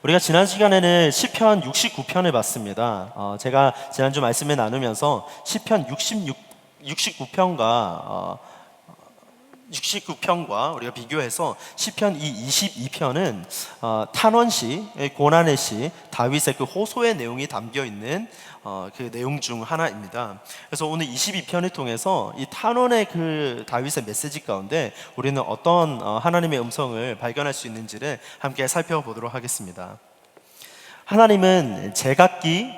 우리가 지난 시간에는 시편 69편을 봤습니다. 제가 지난주 말씀을 나누면서 시편 69편과 우리가 비교해서 시편 이 22편은 탄원시, 고난의 시, 다윗의 그 호소의 내용이 담겨 있는 그 내용 중 하나입니다. 그래서 오늘 22편을 통해서 이 탄원의 그 다윗의 메시지 가운데 우리는 어떤 하나님의 음성을 발견할 수 있는지를 함께 살펴보도록 하겠습니다. 하나님은 제각기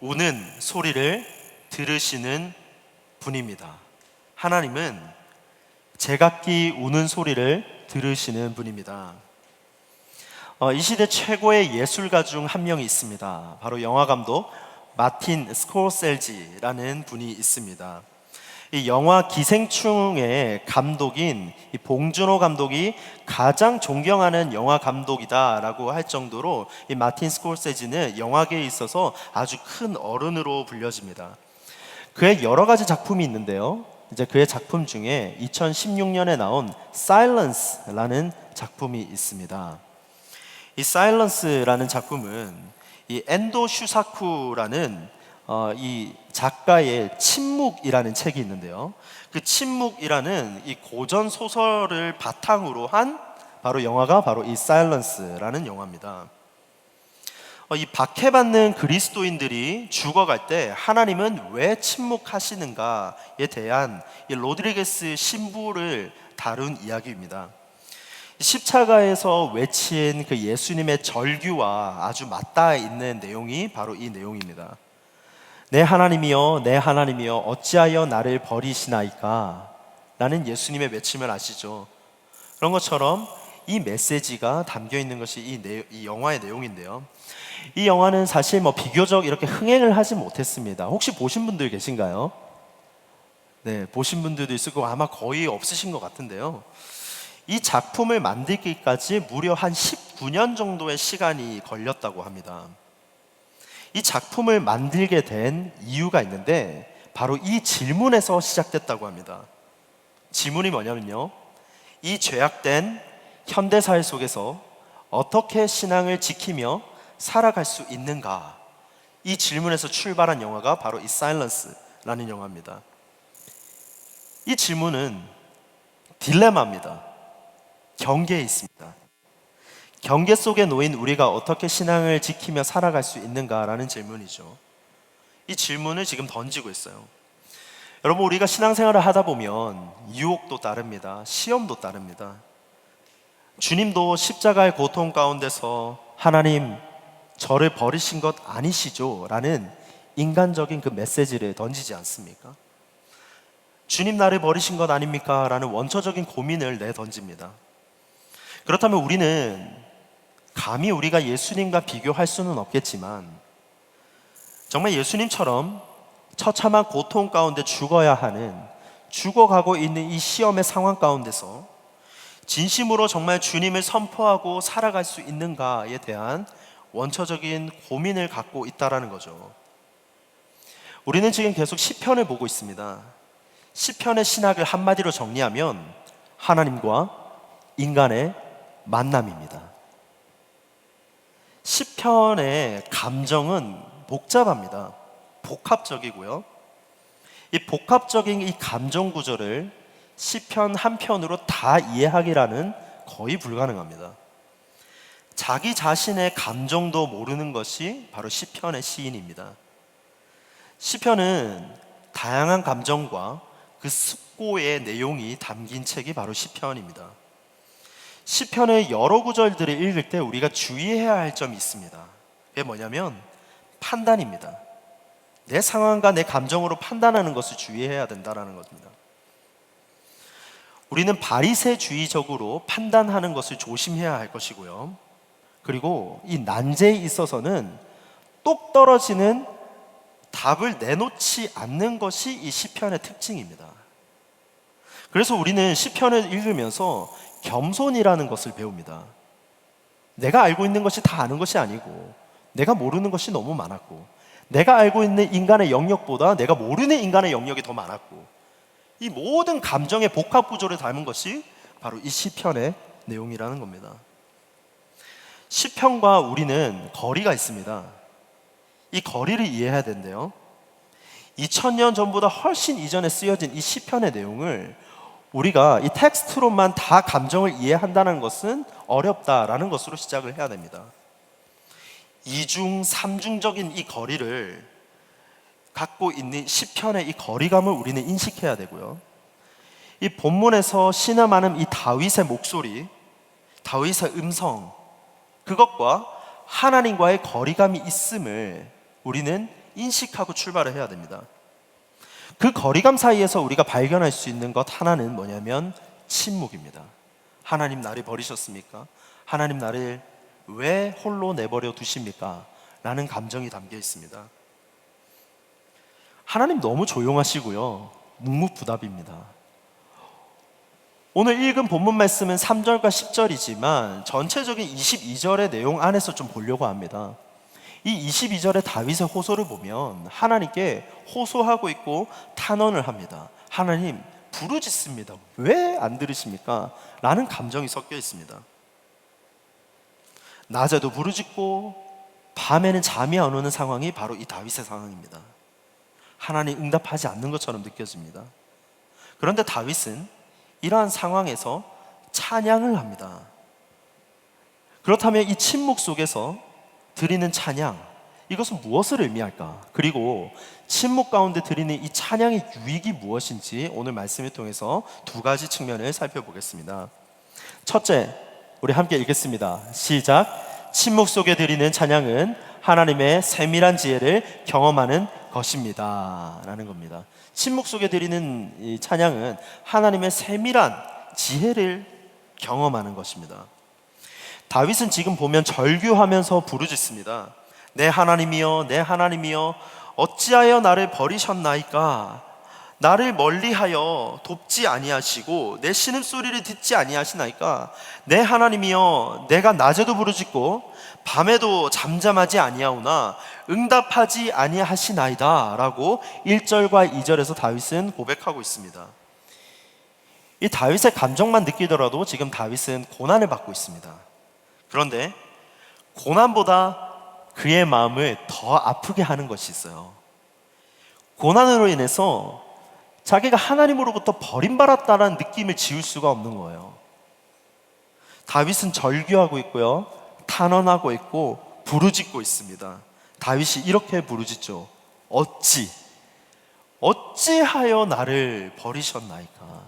우는 소리를 들으시는 분입니다. 하나님은 제각기 우는 소리를 들으시는 분입니다. 이 시대 최고의 예술가 중 한 명이 있습니다. 바로 영화감독 마틴 스코셀지라는 분이 있습니다. 이 영화 기생충의 감독인 이 봉준호 감독이 가장 존경하는 영화 감독이다라고 할 정도로 이 마틴 스코셀지는 영화계에 있어서 아주 큰 어른으로 불려집니다. 그의 여러 가지 작품이 있는데요. 이제 그의 작품 중에 2016년에 나온 Silence라는 작품이 있습니다. 이 Silence라는 작품은 이 엔도 슈사쿠라는 이 작가의 침묵이라는 책이 있는데요. 그 침묵이라는 이 고전 소설을 바탕으로 한 바로 영화가 바로 이 Silence라는 영화입니다. 이 박해받는 그리스도인들이 죽어갈 때 하나님은 왜 침묵하시는가에 대한 이 로드리게스 신부를 다룬 이야기입니다. 십자가에서 외친 그 예수님의 절규와 아주 맞닿아 있는 내용이 바로 이 내용입니다. 내 하나님이여, 내 하나님이여, 어찌하여 나를 버리시나이까? 라는 예수님의 외침을 아시죠? 그런 것처럼 이 메시지가 담겨 있는 것이 이 영화의 내용인데요. 이 영화는 사실 비교적 이렇게 흥행을 하지 못했습니다. 혹시 보신 분들 계신가요? 네, 보신 분들도 있을 거고 아마 거의 없으신 것 같은데요. 이 작품을 만들기까지 무려 한 19년 정도의 시간이 걸렸다고 합니다. 이 작품을 만들게 된 이유가 있는데 바로 이 질문에서 시작됐다고 합니다. 질문이 뭐냐면요, 이 죄악된 현대사회 속에서 어떻게 신앙을 지키며 살아갈 수 있는가? 이 질문에서 출발한 영화가 바로 이 사일런스라는 영화입니다. 이 질문은 딜레마입니다. 경계에 있습니다. 경계 속에 놓인 우리가 어떻게 신앙을 지키며 살아갈 수 있는가라는 질문이죠. 이 질문을 지금 던지고 있어요. 여러분, 우리가 신앙생활을 하다 보면 유혹도 따릅니다. 시험도 따릅니다. 주님도 십자가의 고통 가운데서 하나님, 저를 버리신 것 아니시죠? 라는 인간적인 그 메시지를 던지지 않습니까? 주님, 나를 버리신 것 아닙니까? 라는 원초적인 고민을 내던집니다. 그렇다면 우리는 감히 우리가 예수님과 비교할 수는 없겠지만 정말 예수님처럼 처참한 고통 가운데 죽어야 하는, 죽어가고 있는 이 시험의 상황 가운데서 진심으로 정말 주님을 선포하고 살아갈 수 있는가에 대한 원초적인 고민을 갖고 있다라는 거죠. 우리는 지금 계속 시편을 보고 있습니다. 시편의 신학을 한마디로 정리하면 하나님과 인간의 만남입니다. 시편의 감정은 복잡합니다. 복합적이고요. 이 복합적인 이 감정 구조를 시편 한 편으로 다 이해하기라는 거의 불가능합니다. 자기 자신의 감정도 모르는 것이 바로 시편의 시인입니다. 시편은 다양한 감정과 그 습고의 내용이 담긴 책이 바로 시편입니다. 시편의 여러 구절들을 읽을 때 우리가 주의해야 할 점이 있습니다. 그게 뭐냐면 판단입니다. 내 상황과 내 감정으로 판단하는 것을 주의해야 된다는 겁니다. 우리는 바리새주의적으로 판단하는 것을 조심해야 할 것이고요. 그리고 이 난제에 있어서는 똑 떨어지는 답을 내놓지 않는 것이 이 시편의 특징입니다. 그래서 우리는 시편을 읽으면서 겸손이라는 것을 배웁니다. 내가 알고 있는 것이 다 아는 것이 아니고, 내가 모르는 것이 너무 많았고, 내가 알고 있는 인간의 영역보다 내가 모르는 인간의 영역이 더 많았고, 이 모든 감정의 복합 구조를 담은 것이 바로 이 시편의 내용이라는 겁니다. 시편과 우리는 거리가 있습니다. 이 거리를 이해해야 된대요. 2000년 전보다 훨씬 이전에 쓰여진 이 시편의 내용을 우리가 이 텍스트로만 다 감정을 이해한다는 것은 어렵다라는 것으로 시작을 해야 됩니다. 이중, 삼중적인 이 거리를 갖고 있는 시편의 이 거리감을 우리는 인식해야 되고요. 이 본문에서 신음하는 이 다윗의 목소리, 다윗의 음성, 그것과 하나님과의 거리감이 있음을 우리는 인식하고 출발을 해야 됩니다. 그 거리감 사이에서 우리가 발견할 수 있는 것 하나는 뭐냐면 침묵입니다. 하나님 나를 버리셨습니까? 하나님 나를 왜 홀로 내버려 두십니까? 라는 감정이 담겨 있습니다. 하나님 너무 조용하시고요, 묵묵부답입니다. 오늘 읽은 본문 말씀은 3절과 10절이지만 전체적인 22절의 내용 안에서 좀 보려고 합니다. 이 22절의 다윗의 호소를 보면 하나님께 호소하고 있고 탄원을 합니다. 하나님 부르짖습니다. 왜 안 들으십니까? 라는 감정이 섞여 있습니다. 낮에도 부르짖고 밤에는 잠이 안 오는 상황이 바로 이 다윗의 상황입니다. 하나님 응답하지 않는 것처럼 느껴집니다. 그런데 다윗은 이러한 상황에서 찬양을 합니다. 그렇다면 이 침묵 속에서 드리는 찬양, 이것은 무엇을 의미할까? 그리고 침묵 가운데 드리는 이 찬양의 유익이 무엇인지 오늘 말씀을 통해서 두 가지 측면을 살펴보겠습니다. 첫째, 우리 함께 읽겠습니다. 시작. 침묵 속에 드리는 찬양은 하나님의 세밀한 지혜를 경험하는 것입니다 라는 겁니다. 침묵 속에 드리는 이 찬양은 하나님의 세밀한 지혜를 경험하는 것입니다. 다윗은 지금 보면 절규하면서 부르짖습니다. 내 하나님이여, 내 하나님이여, 어찌하여 나를 버리셨나이까? 나를 멀리하여 돕지 아니하시고 내 신음소리를 듣지 아니하시나이까? 내 하나님이여, 내가 낮에도 부르짖고 밤에도 잠잠하지 아니하오나 응답하지 아니하시나이다 라고 1절과 2절에서 다윗은 고백하고 있습니다. 이 다윗의 감정만 느끼더라도 지금 다윗은 고난을 받고 있습니다. 그런데 고난보다 그의 마음을 더 아프게 하는 것이 있어요. 고난으로 인해서 자기가 하나님으로부터 버림받았다는 느낌을 지울 수가 없는 거예요. 다윗은 절규하고 있고요, 탄원하고 있고 부르짖고 있습니다. 다윗이 이렇게 부르짖죠. 어찌하여 나를 버리셨나이까?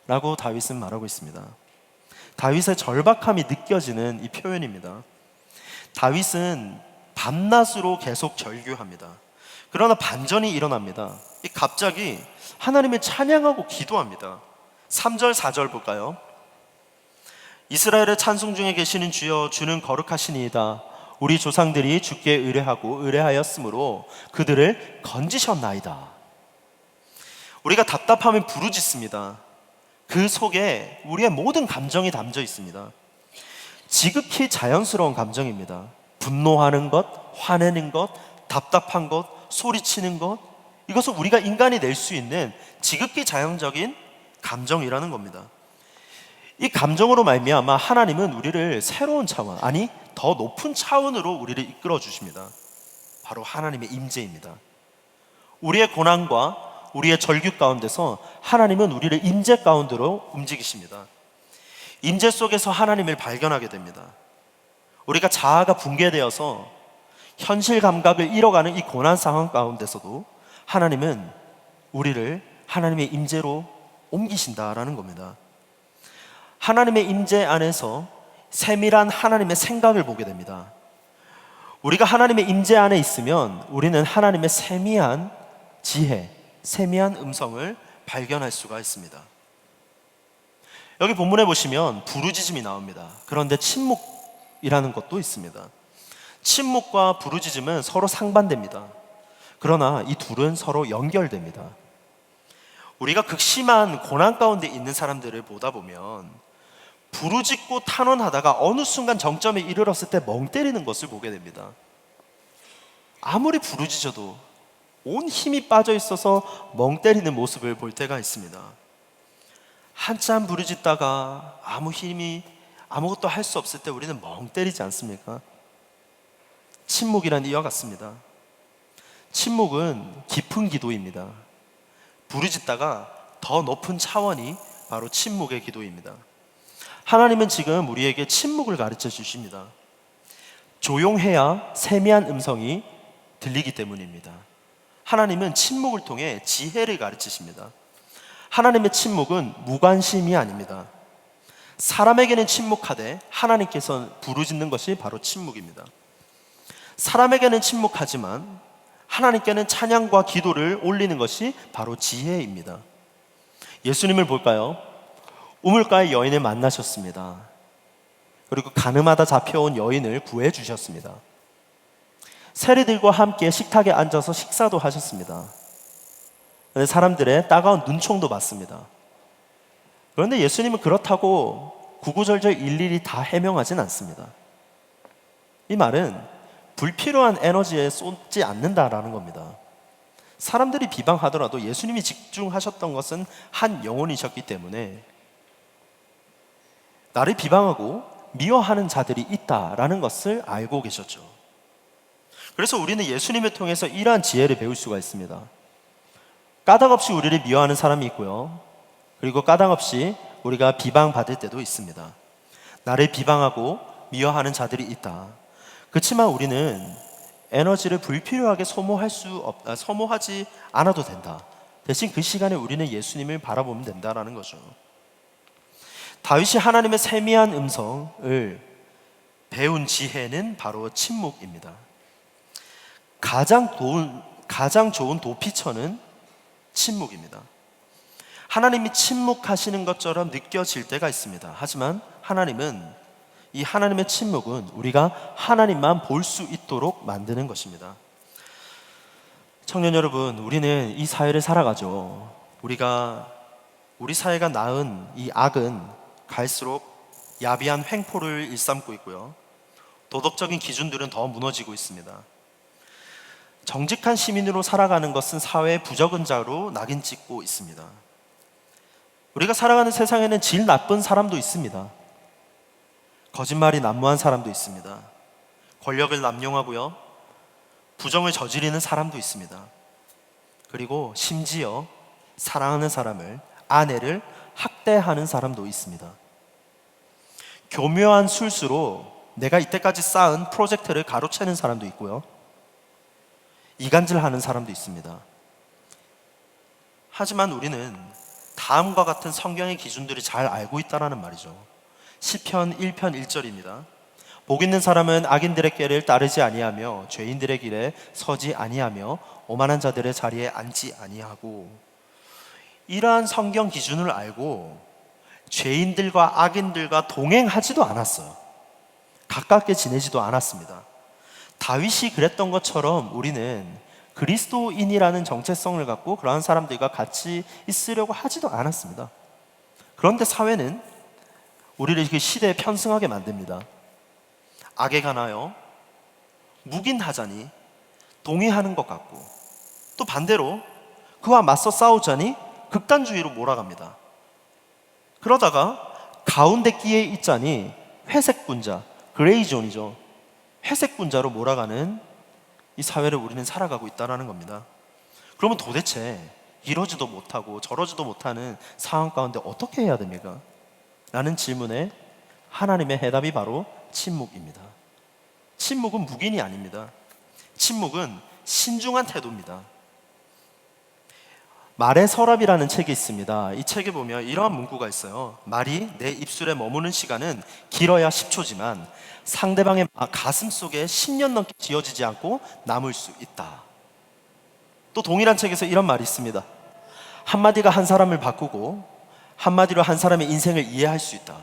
라고 다윗은 말하고 있습니다. 다윗의 절박함이 느껴지는 이 표현입니다. 다윗은 밤낮으로 계속 절규합니다. 그러나 반전이 일어납니다. 갑자기 하나님을 찬양하고 기도합니다. 3절 4절 볼까요? 이스라엘의 찬송 중에 계시는 주여, 주는 거룩하시니이다. 우리 조상들이 주께 의뢰하고 의뢰하였으므로 그들을 건지셨나이다. 우리가 답답하면 부르짖습니다. 그 속에 우리의 모든 감정이 담겨 있습니다. 지극히 자연스러운 감정입니다. 분노하는 것, 화내는 것, 답답한 것, 소리치는 것, 이것은 우리가 인간이 낼 수 있는 지극히 자연적인 감정이라는 겁니다. 이 감정으로 말미암아 하나님은 우리를 새로운 차원, 아니 더 높은 차원으로 우리를 이끌어 주십니다. 바로 하나님의 임재입니다. 우리의 고난과 우리의 절규 가운데서 하나님은 우리를 임재 가운데로 움직이십니다. 임재 속에서 하나님을 발견하게 됩니다. 우리가 자아가 붕괴되어서 현실 감각을 잃어가는 이 고난 상황 가운데서도 하나님은 우리를 하나님의 임재로 옮기신다라는 겁니다. 하나님의 임재 안에서 세밀한 하나님의 생각을 보게 됩니다. 우리가 하나님의 임재 안에 있으면 우리는 하나님의 세미한 지혜, 세미한 음성을 발견할 수가 있습니다. 여기 본문에 보시면 부르짖음이 나옵니다. 그런데 침묵이라는 것도 있습니다. 침묵과 부르짖음은 서로 상반됩니다. 그러나 이 둘은 서로 연결됩니다. 우리가 극심한 고난 가운데 있는 사람들을 보다 보면 부르짖고 탄원하다가 어느 순간 정점에 이르렀을 때 멍 때리는 것을 보게 됩니다. 아무리 부르짖어도 온 힘이 빠져 있어서 멍 때리는 모습을 볼 때가 있습니다. 한참 부르짖다가 아무 힘이 아무것도 할 수 없을 때 우리는 멍 때리지 않습니까? 침묵이란 이와 같습니다. 침묵은 깊은 기도입니다. 부르짖다가 더 높은 차원이 바로 침묵의 기도입니다. 하나님은 지금 우리에게 침묵을 가르쳐 주십니다. 조용해야 세미한 음성이 들리기 때문입니다. 하나님은 침묵을 통해 지혜를 가르치십니다. 하나님의 침묵은 무관심이 아닙니다. 사람에게는 침묵하되 하나님께서 부르짖는 것이 바로 침묵입니다. 사람에게는 침묵하지만 하나님께는 찬양과 기도를 올리는 것이 바로 지혜입니다. 예수님을 볼까요? 우물가의 여인을 만나셨습니다. 그리고 가늠하다 잡혀온 여인을 구해 주셨습니다. 세리들과 함께 식탁에 앉아서 식사도 하셨습니다. 그런데 사람들의 따가운 눈총도 받습니다. 그런데 예수님은 그렇다고 구구절절 일일이 다 해명하진 않습니다. 이 말은 불필요한 에너지에 쏟지 않는다라는 겁니다. 사람들이 비방하더라도 예수님이 집중하셨던 것은 한 영혼이셨기 때문에 나를 비방하고 미워하는 자들이 있다라는 것을 알고 계셨죠. 그래서 우리는 예수님을 통해서 이러한 지혜를 배울 수가 있습니다. 까닭없이 우리를 미워하는 사람이 있고요. 그리고 까닭없이 우리가 비방받을 때도 있습니다. 나를 비방하고 미워하는 자들이 있다. 그렇지만 우리는 에너지를 불필요하게 소모하지 않아도 된다. 대신 그 시간에 우리는 예수님을 바라보면 된다라는 거죠. 다윗이 하나님의 세미한 음성을 배운 지혜는 바로 침묵입니다. 가장 좋은 도피처는 침묵입니다. 하나님이 침묵하시는 것처럼 느껴질 때가 있습니다. 하지만 이 하나님의 침묵은 우리가 하나님만 볼 수 있도록 만드는 것입니다. 청년 여러분, 우리는 이 사회를 살아가죠. 우리 사회가 낳은 이 악은 갈수록 야비한 횡포를 일삼고 있고요. 도덕적인 기준들은 더 무너지고 있습니다. 정직한 시민으로 살아가는 것은 사회의 부적응자로 낙인 찍고 있습니다. 우리가 살아가는 세상에는 질 나쁜 사람도 있습니다. 거짓말이 난무한 사람도 있습니다. 권력을 남용하고요. 부정을 저지르는 사람도 있습니다. 그리고 심지어 사랑하는 사람을, 아내를 학대하는 사람도 있습니다. 교묘한 술수로 내가 이때까지 쌓은 프로젝트를 가로채는 사람도 있고요. 이간질하는 사람도 있습니다. 하지만 우리는 다음과 같은 성경의 기준들을 잘 알고 있다는 말이죠. 시편 1편 1절입니다. 복 있는 사람은 악인들의 꾀를 따르지 아니하며 죄인들의 길에 서지 아니하며 오만한 자들의 자리에 앉지 아니하고. 이러한 성경 기준을 알고 죄인들과 악인들과 동행하지도 않았어요. 가깝게 지내지도 않았습니다. 다윗이 그랬던 것처럼 우리는 그리스도인이라는 정체성을 갖고 그러한 사람들과 같이 있으려고 하지도 않았습니다. 그런데 사회는 우리를 그 시대에 편승하게 만듭니다. 악에 관하여 묵인하자니 동의하는 것 같고, 또 반대로 그와 맞서 싸우자니 극단주의로 몰아갑니다. 그러다가 가운데 끼에 있자니 회색분자, 그레이존이죠. 회색분자로 몰아가는 이 사회를 우리는 살아가고 있다는 겁니다. 그러면 도대체 이러지도 못하고 저러지도 못하는 상황 가운데 어떻게 해야 됩니까? 라는 질문에 하나님의 해답이 바로 침묵입니다. 침묵은 묵인이 아닙니다. 침묵은 신중한 태도입니다. 말의 서랍이라는 책이 있습니다. 이 책에 보면 이러한 문구가 있어요. 말이 내 입술에 머무는 시간은 길어야 10초지만 상대방의 가슴 속에 10년 넘게 지어지지 않고 남을 수 있다. 또 동일한 책에서 이런 말이 있습니다. 한마디가 한 사람을 바꾸고 한마디로 한 사람의 인생을 이해할 수 있다.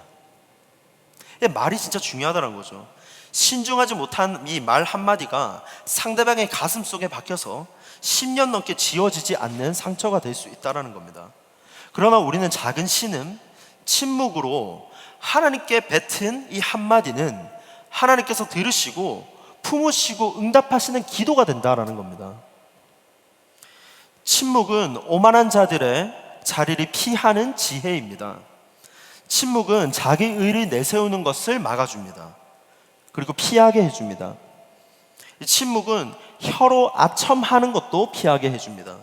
말이 진짜 중요하다는 거죠. 신중하지 못한 이 말 한마디가 상대방의 가슴 속에 박혀서 10년 넘게 지워지지 않는 상처가 될 수 있다는 겁니다. 그러나 우리는 작은 신음, 침묵으로 하나님께 뱉은 이 한마디는 하나님께서 들으시고 품으시고 응답하시는 기도가 된다는 겁니다. 침묵은 오만한 자들의 자리를 피하는 지혜입니다. 침묵은 자기 의를 내세우는 것을 막아줍니다. 그리고 피하게 해줍니다. 이 침묵은 혀로 아첨하는 것도 피하게 해줍니다.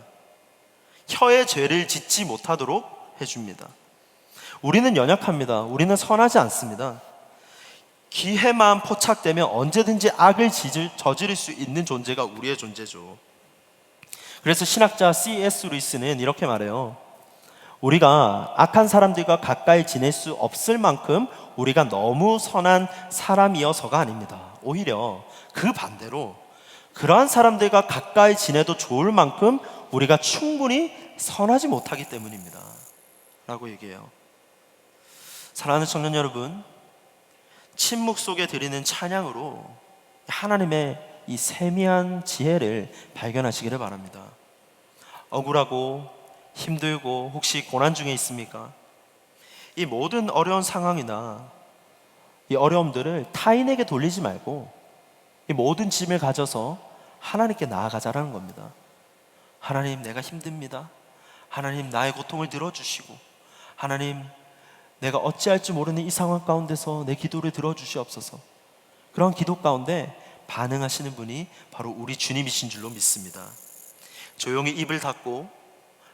혀의 죄를 짓지 못하도록 해줍니다. 우리는 연약합니다. 우리는 선하지 않습니다. 기회만 포착되면 언제든지 악을 저지를 수 있는 존재가 우리의 존재죠. 그래서 신학자 C.S. 루이스는 이렇게 말해요. 우리가 악한 사람들과 가까이 지낼 수 없을 만큼 우리가 너무 선한 사람이어서가 아닙니다. 오히려 그 반대로 그러한 사람들과 가까이 지내도 좋을 만큼 우리가 충분히 선하지 못하기 때문입니다. 라고 얘기해요. 사랑하는 청년 여러분, 침묵 속에 드리는 찬양으로 하나님의 이 세미한 지혜를 발견하시기를 바랍니다. 억울하고 힘들고 혹시 고난 중에 있습니까? 이 모든 어려운 상황이나 이 어려움들을 타인에게 돌리지 말고 이 모든 짐을 가져서 하나님께 나아가자라는 겁니다. 하나님, 내가 힘듭니다. 하나님, 나의 고통을 들어주시고, 하나님, 내가 어찌할지 모르는 이 상황 가운데서 내 기도를 들어주시옵소서. 그런 기도 가운데 반응하시는 분이 바로 우리 주님이신 줄로 믿습니다. 조용히 입을 닫고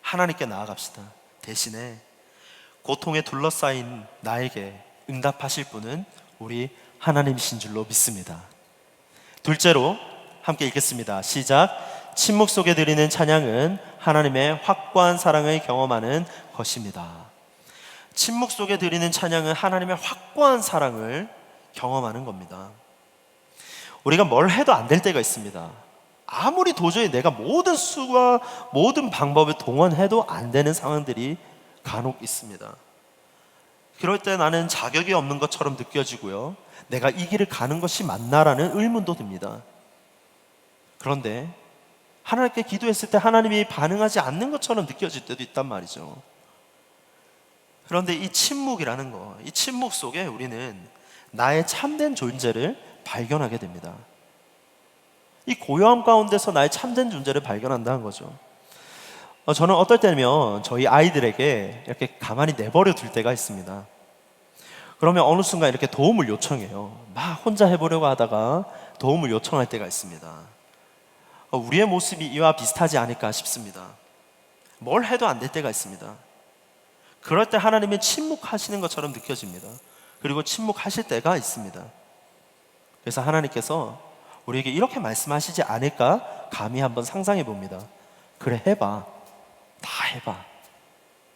하나님께 나아갑시다. 대신에 고통에 둘러싸인 나에게 응답하실 분은 우리 하나님이신 줄로 믿습니다. 둘째로 함께 읽겠습니다. 시작. 침묵 속에 드리는 찬양은 하나님의 확고한 사랑을 경험하는 것입니다. 침묵 속에 드리는 찬양은 하나님의 확고한 사랑을 경험하는 겁니다. 우리가 뭘 해도 안 될 때가 있습니다. 아무리 도저히 내가 모든 수와 모든 방법을 동원해도 안 되는 상황들이 간혹 있습니다. 그럴 때 나는 자격이 없는 것처럼 느껴지고요, 내가 이 길을 가는 것이 맞나라는 의문도 듭니다. 그런데 하나님께 기도했을 때 하나님이 반응하지 않는 것처럼 느껴질 때도 있단 말이죠. 그런데 이 침묵이라는 거, 이 침묵 속에 우리는 나의 참된 존재를 발견하게 됩니다. 이 고요함 가운데서 나의 참된 존재를 발견한다는 거죠. 저는 어떨 때면 저희 아이들에게 이렇게 가만히 내버려 둘 때가 있습니다. 그러면 어느 순간 이렇게 도움을 요청해요. 막 혼자 해보려고 하다가 도움을 요청할 때가 있습니다. 우리의 모습이 이와 비슷하지 않을까 싶습니다. 뭘 해도 안 될 때가 있습니다. 그럴 때 하나님은 침묵하시는 것처럼 느껴집니다. 그리고 침묵하실 때가 있습니다. 그래서 하나님께서 우리에게 이렇게 말씀하시지 않을까 감히 한번 상상해 봅니다. 그래, 해봐. 다 해봐.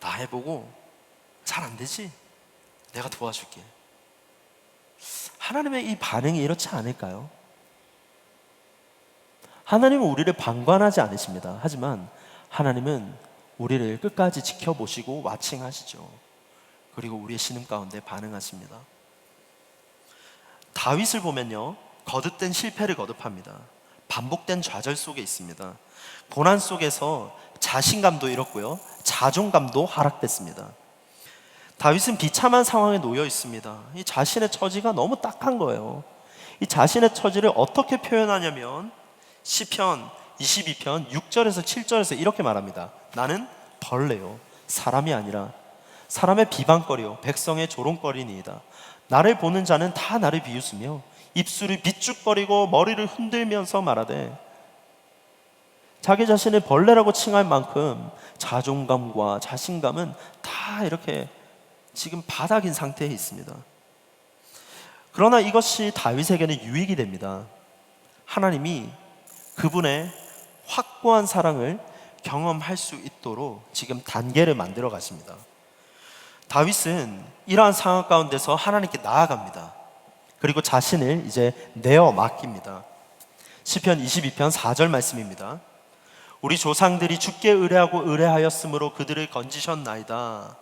다 해보고 잘 안 되지? 내가 도와줄게. 하나님의 이 반응이 이렇지 않을까요? 하나님은 우리를 방관하지 않으십니다. 하지만 하나님은 우리를 끝까지 지켜보시고 와칭하시죠. 그리고 우리의 신음 가운데 반응하십니다. 다윗을 보면요, 거듭된 실패를 거듭합니다. 반복된 좌절 속에 있습니다. 고난 속에서 자신감도 잃었고요, 자존감도 하락됐습니다. 다윗은 비참한 상황에 놓여 있습니다. 이 자신의 처지가 너무 딱한 거예요. 이 자신의 처지를 어떻게 표현하냐면 시편 22편 6절에서 7절에서 이렇게 말합니다. 나는 벌레요, 사람이 아니라 사람의 비방거리요, 백성의 조롱거리니이다. 나를 보는 자는 다 나를 비웃으며 입술이 비죽거리고 머리를 흔들면서 말하되, 자기 자신을 벌레라고 칭할 만큼 자존감과 자신감은 다 이렇게 지금 바닥인 상태에 있습니다. 그러나 이것이 다윗에게는 유익이 됩니다. 하나님이 그분의 확고한 사랑을 경험할 수 있도록 지금 단계를 만들어 가십니다. 다윗은 이러한 상황 가운데서 하나님께 나아갑니다. 그리고 자신을 이제 내어 맡깁니다. 시편 22편 4절 말씀입니다. 우리 조상들이 주께 의뢰하고 의뢰하였으므로 그들을 건지셨나이다.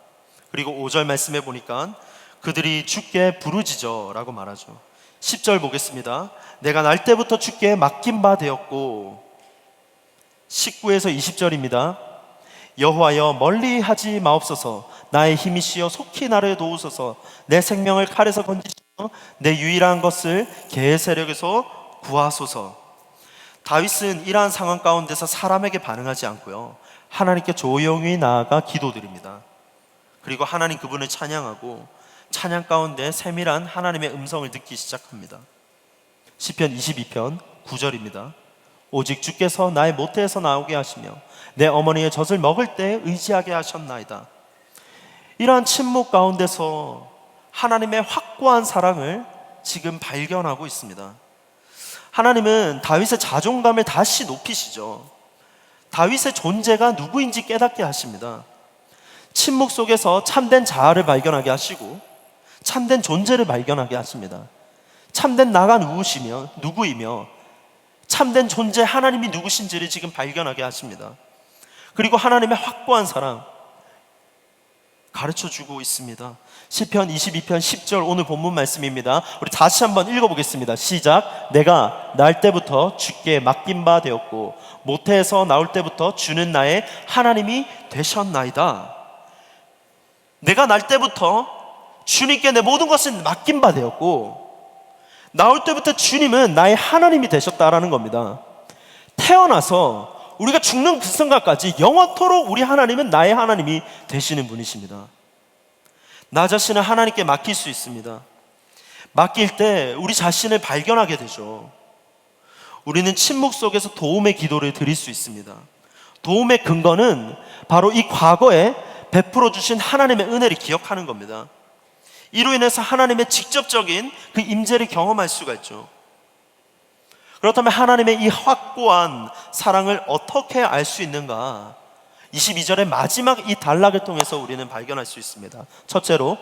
그리고 5절 말씀해 보니까 그들이 주께 부르짖어 라고 말하죠. 10절 보겠습니다. 내가 날 때부터 주께 맡긴 바 되었고, 19에서 20절입니다. 여호와여 멀리 하지 마옵소서. 나의 힘이시여 속히 나를 도우소서. 내 생명을 칼에서 건지시며 내 유일한 것을 개의 세력에서 구하소서. 다윗은 이러한 상황 가운데서 사람에게 반응하지 않고요, 하나님께 조용히 나아가 기도드립니다. 그리고 하나님 그분을 찬양하고 찬양 가운데 세밀한 하나님의 음성을 듣기 시작합니다. 시편 22편 9절입니다. 오직 주께서 나의 모태에서 나오게 하시며 내 어머니의 젖을 먹을 때 의지하게 하셨나이다. 이러한 침묵 가운데서 하나님의 확고한 사랑을 지금 발견하고 있습니다. 하나님은 다윗의 자존감을 다시 높이시죠. 다윗의 존재가 누구인지 깨닫게 하십니다. 침묵 속에서 참된 자아를 발견하게 하시고 참된 존재를 발견하게 하십니다. 참된 나가 누구이며 참된 존재 하나님이 누구신지를 지금 발견하게 하십니다. 그리고 하나님의 확고한 사랑 가르쳐주고 있습니다. 시편 22편 10절 오늘 본문 말씀입니다. 우리 다시 한번 읽어보겠습니다. 시작. 내가 날 때부터 주께 맡긴 바 되었고 모태에서 나올 때부터 주는 나의 하나님이 되셨나이다. 내가 날 때부터 주님께 내 모든 것을 맡긴 바 되었고 나올 때부터 주님은 나의 하나님이 되셨다라는 겁니다. 태어나서 우리가 죽는 그 순간까지 영원토록 우리 하나님은 나의 하나님이 되시는 분이십니다. 나 자신을 하나님께 맡길 수 있습니다. 맡길 때 우리 자신을 발견하게 되죠. 우리는 침묵 속에서 도움의 기도를 드릴 수 있습니다. 도움의 근거는 바로 이 과거에 베풀어 주신 하나님의 은혜를 기억하는 겁니다. 이로 인해서 하나님의 직접적인 그 임재를 경험할 수가 있죠. 그렇다면 하나님의 이 확고한 사랑을 어떻게 알 수 있는가? 22절의 마지막 이 단락을 통해서 우리는 발견할 수 있습니다. 첫째로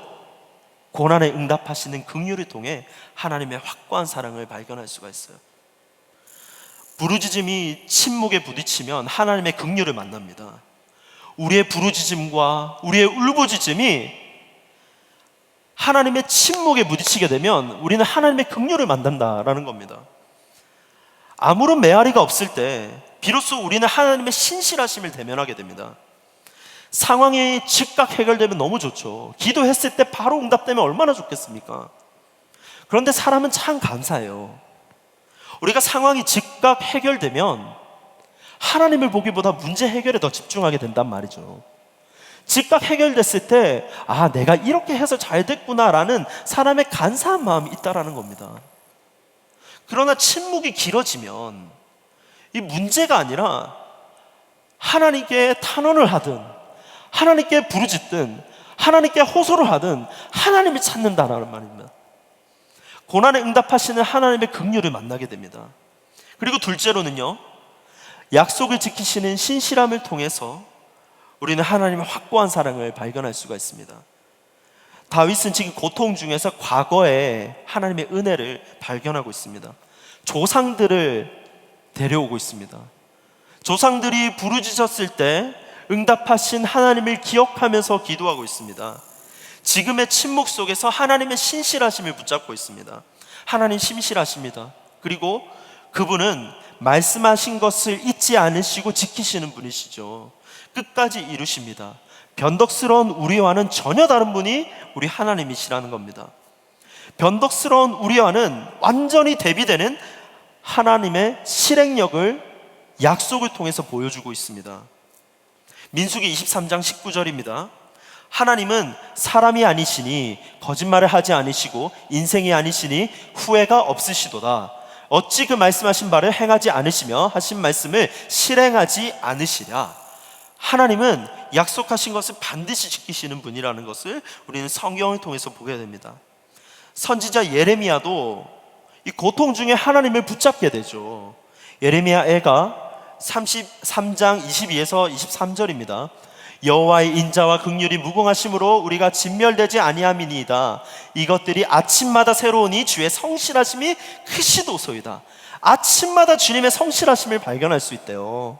고난에 응답하시는 긍휼을 통해 하나님의 확고한 사랑을 발견할 수가 있어요. 부르짖음이 침묵에 부딪히면 하나님의 긍휼을 만납니다. 우리의 부르짖음과 우리의 울부짖음이 하나님의 침묵에 부딪히게 되면 우리는 하나님의 긍휼을 만난다라는 겁니다. 아무런 메아리가 없을 때 비로소 우리는 하나님의 신실하심을 대면하게 됩니다. 상황이 즉각 해결되면 너무 좋죠. 기도했을 때 바로 응답되면 얼마나 좋겠습니까? 그런데 사람은 참 감사해요. 우리가 상황이 즉각 해결되면 하나님을 보기보다 문제 해결에 더 집중하게 된단 말이죠. 즉각 해결됐을 때 내가 이렇게 해서 잘 됐구나라는 사람의 감사한 마음이 있다라는 겁니다. 그러나 침묵이 길어지면 이 문제가 아니라 하나님께 탄원을 하든 하나님께 부르짖든 하나님께 호소를 하든 하나님을 찾는다라는 말입니다. 고난에 응답하시는 하나님의 긍휼을 만나게 됩니다. 그리고 둘째로는요, 약속을 지키시는 신실함을 통해서 우리는 하나님의 확고한 사랑을 발견할 수가 있습니다. 다윗은 지금 고통 중에서 과거에 하나님의 은혜를 발견하고 있습니다. 조상들을 데려오고 있습니다. 조상들이 부르짖었을 때 응답하신 하나님을 기억하면서 기도하고 있습니다. 지금의 침묵 속에서 하나님의 신실하심을 붙잡고 있습니다. 하나님 신실하십니다. 그리고 그분은 말씀하신 것을 잊지 않으시고 지키시는 분이시죠. 끝까지 이루십니다. 변덕스러운 우리와는 전혀 다른 분이 우리 하나님이시라는 겁니다. 변덕스러운 우리와는 완전히 대비되는 하나님의 실행력을 약속을 통해서 보여주고 있습니다. 민수기 23장 19절입니다. 하나님은 사람이 아니시니 거짓말을 하지 않으시고 인생이 아니시니 후회가 없으시도다. 어찌 그 말씀하신 바를 행하지 않으시며 하신 말씀을 실행하지 않으시랴. 하나님은 약속하신 것을 반드시 지키시는 분이라는 것을 우리는 성경을 통해서 보게 됩니다. 선지자 예레미야도 이 고통 중에 하나님을 붙잡게 되죠. 예레미야 애가 33장 22에서 23절입니다. 여호와의 인자와 긍휼이 무궁하심으로 우리가 진멸되지 아니함이니이다. 이것들이 아침마다 새로우니 주의 성실하심이 크시도소이다. 아침마다 주님의 성실하심을 발견할 수 있대요.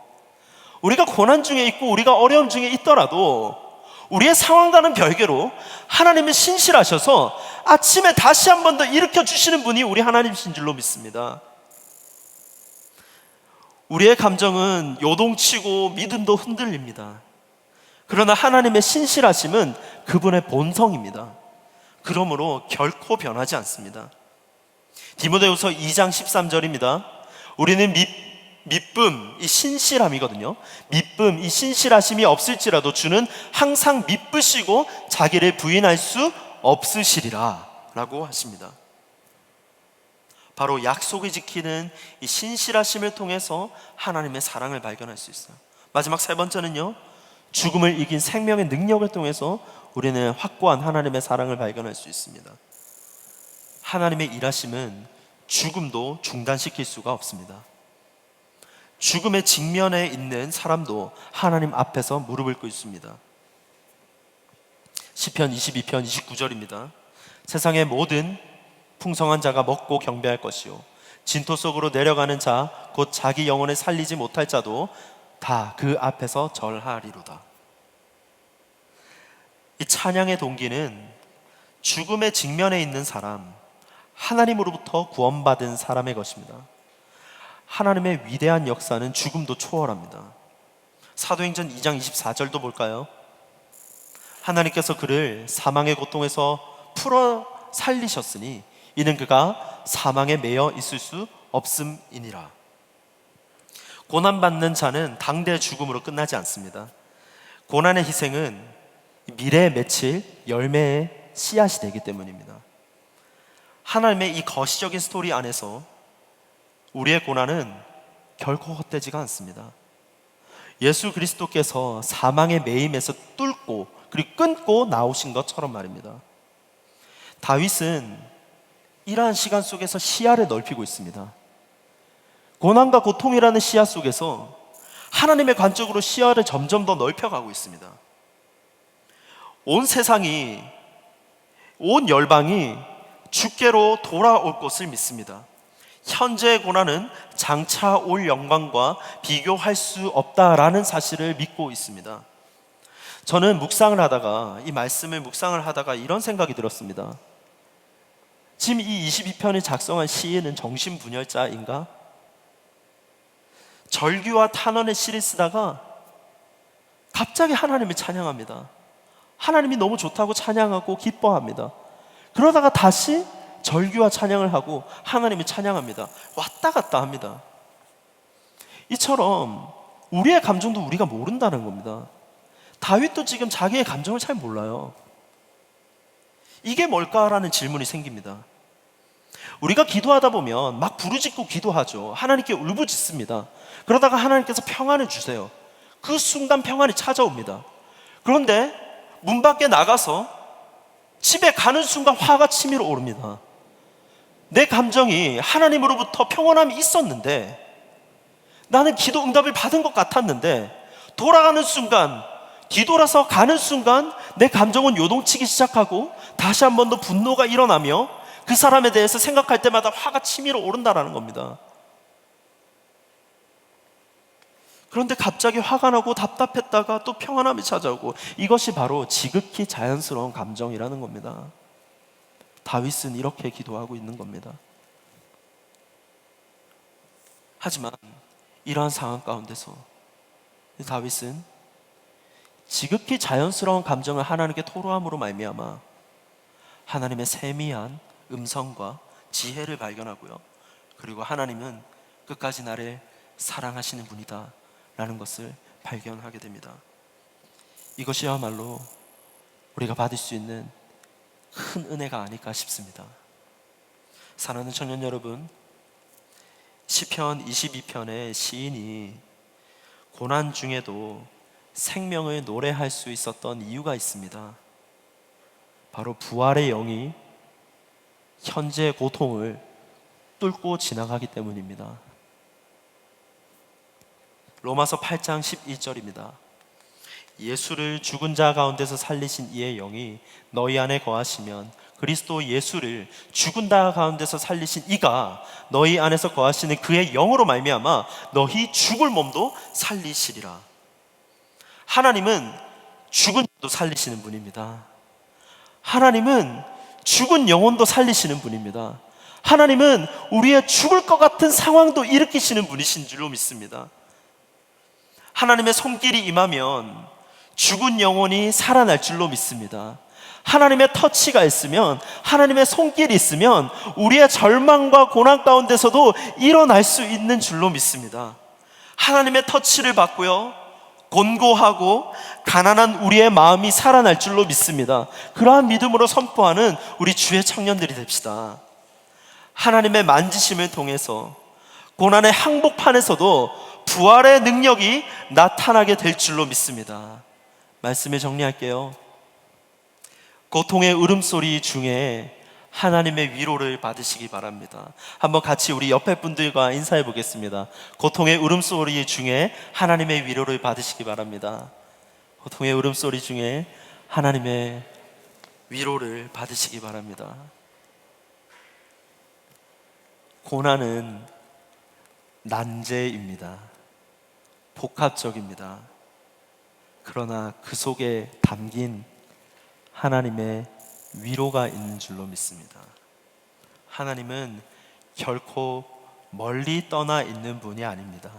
우리가 고난 중에 있고 우리가 어려움 중에 있더라도 우리의 상황과는 별개로 하나님은 신실하셔서 아침에 다시 한 번 더 일으켜 주시는 분이 우리 하나님이신 줄로 믿습니다. 우리의 감정은 요동치고 믿음도 흔들립니다. 그러나 하나님의 신실하심은 그분의 본성입니다. 그러므로 결코 변하지 않습니다. 디모데후서 2장 13절입니다. 우리는 미쁨, 이 신실함이거든요. 미쁨, 이 신실하심이 없을지라도 주는 항상 미쁘시고 자기를 부인할 수 없으시리라 라고 하십니다. 바로 약속을 지키는 이 신실하심을 통해서 하나님의 사랑을 발견할 수 있어요. 마지막 세 번째는요, 죽음을 이긴 생명의 능력을 통해서 우리는 확고한 하나님의 사랑을 발견할 수 있습니다. 하나님의 일하심은 죽음도 중단시킬 수가 없습니다. 죽음의 직면에 있는 사람도 하나님 앞에서 무릎을 꿇습니다. 시편 22편 29절입니다. 세상의 모든 풍성한 자가 먹고 경배할 것이요 진토 속으로 내려가는 자 곧 자기 영혼을 살리지 못할 자도 다 그 앞에서 절하리로다. 이 찬양의 동기는 죽음의 직면에 있는 사람, 하나님으로부터 구원받은 사람의 것입니다. 하나님의 위대한 역사는 죽음도 초월합니다. 사도행전 2장 24절도 볼까요? 하나님께서 그를 사망의 고통에서 풀어 살리셨으니 이는 그가 사망에 매여 있을 수 없음이니라. 고난받는 자는 당대 죽음으로 끝나지 않습니다. 고난의 희생은 미래에 맺힐 열매의 씨앗이 되기 때문입니다. 하나님의 이 거시적인 스토리 안에서 우리의 고난은 결코 헛되지가 않습니다. 예수 그리스도께서 사망의 매임에서 뚫고 그리고 끊고 나오신 것처럼 말입니다. 다윗은 이러한 시간 속에서 시야를 넓히고 있습니다. 고난과 고통이라는 시야 속에서 하나님의 관점으로 시야를 점점 더 넓혀가고 있습니다. 온 세상이, 온 열방이 주께로 돌아올 것을 믿습니다. 현재의 고난은 장차 올 영광과 비교할 수 없다라는 사실을 믿고 있습니다. 저는 묵상을 하다가, 이 말씀을 묵상을 하다가 이런 생각이 들었습니다. 지금 이 22편을 작성한 시인은 정신분열자인가? 절규와 탄원의 시를 쓰다가 갑자기 하나님을 찬양합니다. 하나님이 너무 좋다고 찬양하고 기뻐합니다. 그러다가 다시 절규와 찬양을 하고 하나님을 찬양합니다. 왔다 갔다 합니다. 이처럼 우리의 감정도 우리가 모른다는 겁니다. 다윗도 지금 자기의 감정을 잘 몰라요. 이게 뭘까라는 질문이 생깁니다. 우리가 기도하다 보면 막 부르짖고 기도하죠. 하나님께 울부짖습니다. 그러다가 하나님께서 평안을 주세요. 그 순간 평안이 찾아옵니다. 그런데 문 밖에 나가서 집에 가는 순간 화가 치밀어 오릅니다. 내 감정이 하나님으로부터 평온함이 있었는데, 나는 기도 응답을 받은 것 같았는데, 돌아가는 순간, 뒤돌아서 가는 순간 내 감정은 요동치기 시작하고 다시 한 번 더 분노가 일어나며 그 사람에 대해서 생각할 때마다 화가 치밀어 오른다라는 겁니다. 그런데 갑자기 화가 나고 답답했다가 또 평안함이 찾아오고, 이것이 바로 지극히 자연스러운 감정이라는 겁니다. 다윗은 이렇게 기도하고 있는 겁니다. 하지만 이러한 상황 가운데서 다윗은 지극히 자연스러운 감정을 하나님께 토로함으로 말미암아 하나님의 세미한 음성과 지혜를 발견하고요, 그리고 하나님은 끝까지 나를 사랑하시는 분이다 라는 것을 발견하게 됩니다. 이것이야말로 우리가 받을 수 있는 큰 은혜가 아닐까 싶습니다. 사랑하는 청년 여러분, 시편 22편의 시인이 고난 중에도 생명을 노래할 수 있었던 이유가 있습니다. 바로 부활의 영이 현재의 고통을 뚫고 지나가기 때문입니다. 로마서 8장 11절입니다. 예수를 죽은 자 가운데서 살리신 이의 영이 너희 안에 거하시면 그리스도 예수를 죽은 자 가운데서 살리신 이가 너희 안에서 거하시는 그의 영으로 말미암아 너희 죽을 몸도 살리시리라. 하나님은 죽은 자도 살리시는 분입니다. 하나님은 죽은 영혼도 살리시는 분입니다. 하나님은 우리의 죽을 것 같은 상황도 일으키시는 분이신 줄로 믿습니다. 하나님의 손길이 임하면 죽은 영혼이 살아날 줄로 믿습니다. 하나님의 터치가 있으면, 하나님의 손길이 있으면 우리의 절망과 고난 가운데서도 일어날 수 있는 줄로 믿습니다. 하나님의 터치를 받고요, 곤고하고 가난한 우리의 마음이 살아날 줄로 믿습니다. 그러한 믿음으로 선포하는 우리 주의 청년들이 됩시다. 하나님의 만지심을 통해서 고난의 항복판에서도 부활의 능력이 나타나게 될 줄로 믿습니다. 말씀을 정리할게요. 고통의 울음소리 중에 하나님의 위로를 받으시기 바랍니다. 한번 같이 우리 옆에 분들과 인사해 보겠습니다. 고통의 울음소리 중에 하나님의 위로를 받으시기 바랍니다. 고통의 울음소리 중에 하나님의 위로를 받으시기 바랍니다. 고난은 난제입니다. 복합적입니다. 그러나 그 속에 담긴 하나님의 위로가 있는 줄로 믿습니다. 하나님은 결코 멀리 떠나 있는 분이 아닙니다.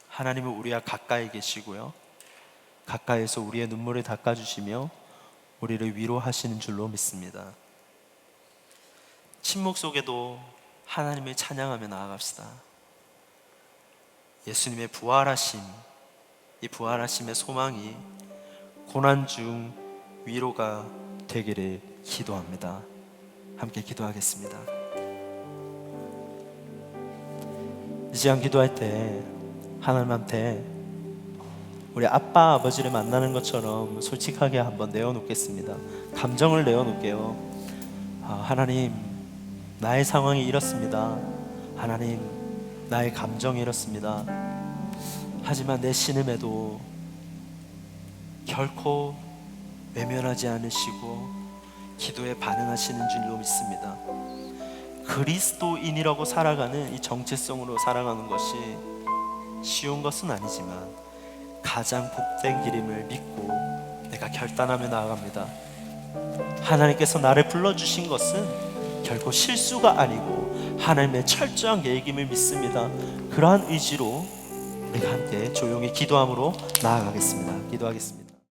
하나님은 우리와 가까이 계시고요, 가까이에서 우리의 눈물을 닦아주시며 우리를 위로하시는 줄로 믿습니다. 침묵 속에도 하나님을 찬양하며 나아갑시다. 예수님의 부활하심, 이 부활하심의 소망이 고난 중 위로가 되기를 기도합니다. 함께 기도하겠습니다. 이 시간 기도할 때 하나님한테 우리 아빠 아버지를 만나는 것처럼 솔직하게 한번 내어놓겠습니다. 감정을 내어놓을게요. 하나님, 나의 상황이 이렇습니다. 하나님, 나의 감정이 이렇습니다. 하지만 내 신음에도 결코 외면하지 않으시고 기도에 반응하시는 줄로 믿습니다. 그리스도인이라고 살아가는 이 정체성으로 살아가는 것이 쉬운 것은 아니지만 가장 복된 길임을 믿고 내가 결단하며 나아갑니다. 하나님께서 나를 불러주신 것은 결코 실수가 아니고 하나님의 철저한 계획임을 믿습니다. 그러한 의지로 우리가 함께 조용히 기도함으로 나아가겠습니다. 기도하겠습니다.